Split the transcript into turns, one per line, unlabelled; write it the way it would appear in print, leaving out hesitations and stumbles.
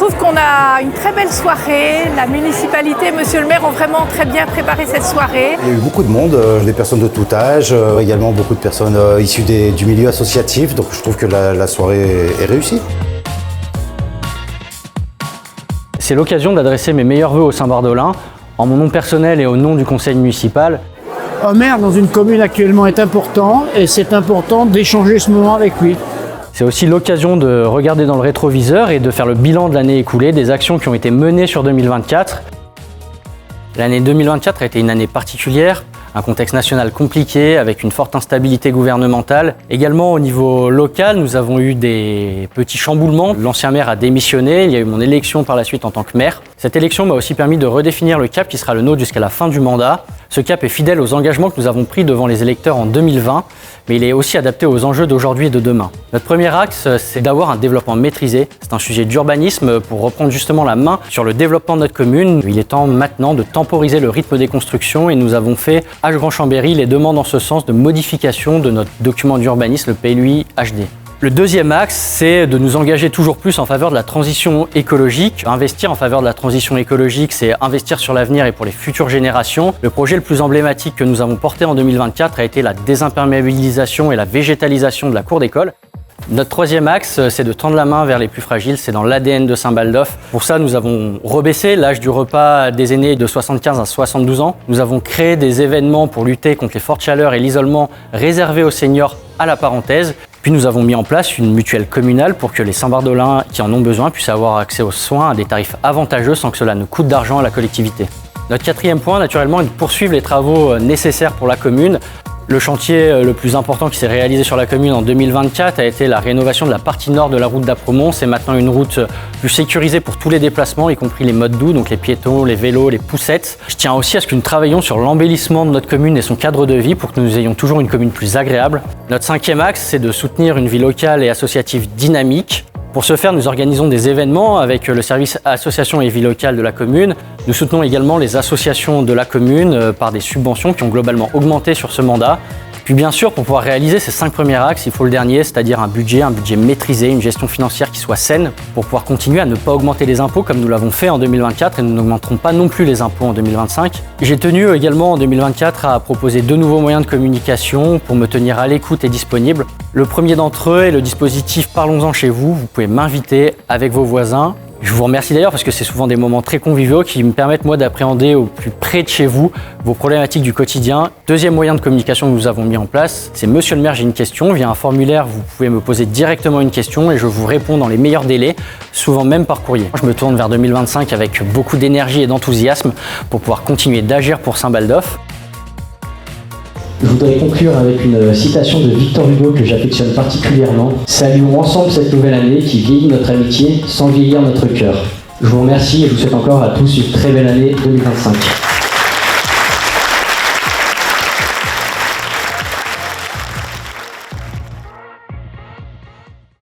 trouve qu'on a une très belle soirée. La municipalité, monsieur le maire ont vraiment très bien préparé cette soirée.
Il y a eu beaucoup de monde, des personnes de tout âge, également beaucoup de personnes issues du milieu associatif, donc je trouve que la soirée est réussie.
C'est l'occasion d'adresser mes meilleurs vœux au Saint-Bardolin, en mon nom personnel et au nom du conseil municipal.
Un maire dans une commune actuellement est important et c'est important d'échanger ce moment avec lui.
C'est aussi l'occasion de regarder dans le rétroviseur et de faire le bilan de l'année écoulée, des actions qui ont été menées sur 2024. L'année 2024 a été une année particulière, un contexte national compliqué avec une forte instabilité gouvernementale. Également au niveau local, nous avons eu des petits chamboulements. L'ancien maire a démissionné, il y a eu mon élection par la suite en tant que maire. Cette élection m'a aussi permis de redéfinir le cap qui sera le nôtre jusqu'à la fin du mandat. Ce cap est fidèle aux engagements que nous avons pris devant les électeurs en 2020, mais il est aussi adapté aux enjeux d'aujourd'hui et de demain. Notre premier axe, c'est d'avoir un développement maîtrisé. C'est un sujet d'urbanisme pour reprendre justement la main sur le développement de notre commune. Il est temps maintenant de temporiser le rythme des constructions et nous avons fait à Grand-Chambéry les demandes en ce sens de modification de notre document d'urbanisme, le PLUI HD. Le deuxième axe, c'est de nous engager toujours plus en faveur de la transition écologique. Investir en faveur de la transition écologique, c'est investir sur l'avenir et pour les futures générations. Le projet le plus emblématique que nous avons porté en 2024 a été la désimperméabilisation et la végétalisation de la cour d'école. Notre troisième axe, c'est de tendre la main vers les plus fragiles, c'est dans l'ADN de Saint-Baldoff. Pour ça, nous avons rebaissé l'âge du repas des aînés de 75 à 72 ans. Nous avons créé des événements pour lutter contre les fortes chaleurs et l'isolement réservés aux seniors à la parenthèse. Puis nous avons mis en place une mutuelle communale pour que les Saint-Bardolins qui en ont besoin puissent avoir accès aux soins à des tarifs avantageux sans que cela ne coûte d'argent à la collectivité. Notre quatrième point, naturellement, est de poursuivre les travaux nécessaires pour la commune. Le chantier le plus important qui s'est réalisé sur la commune en 2024 a été la rénovation de la partie nord de la route d'Apremont. C'est maintenant une route plus sécurisée pour tous les déplacements, y compris les modes doux, donc les piétons, les vélos, les poussettes. Je tiens aussi à ce que nous travaillions sur l'embellissement de notre commune et son cadre de vie pour que nous ayons toujours une commune plus agréable. Notre cinquième axe, c'est de soutenir une vie locale et associative dynamique. Pour ce faire, nous organisons des événements avec le service association et vie locale de la commune. Nous soutenons également les associations de la commune par des subventions qui ont globalement augmenté sur ce mandat. Puis bien sûr, pour pouvoir réaliser ces 5 premiers axes, il faut le dernier, c'est-à-dire un budget maîtrisé, une gestion financière qui soit saine pour pouvoir continuer à ne pas augmenter les impôts comme nous l'avons fait en 2024 et nous n'augmenterons pas non plus les impôts en 2025. J'ai tenu également en 2024 à proposer 2 nouveaux moyens de communication pour me tenir à l'écoute et disponible. Le premier d'entre eux est le dispositif Parlons-en chez vous. Vous pouvez m'inviter avec vos voisins. Je vous remercie d'ailleurs parce que c'est souvent des moments très conviviaux qui me permettent moi d'appréhender au plus près de chez vous vos problématiques du quotidien. Deuxième moyen de communication que nous avons mis en place, c'est Monsieur le maire, j'ai une question. Via un formulaire, vous pouvez me poser directement une question et je vous réponds dans les meilleurs délais, souvent même par courrier. Je me tourne vers 2025 avec beaucoup d'énergie et d'enthousiasme pour pouvoir continuer d'agir pour Saint-Baldoff.
Je voudrais conclure avec une citation de Victor Hugo que j'affectionne particulièrement. Saluons ensemble cette nouvelle année qui vieillit notre amitié sans vieillir notre cœur. Je vous remercie et je vous souhaite encore à tous une très belle année 2025.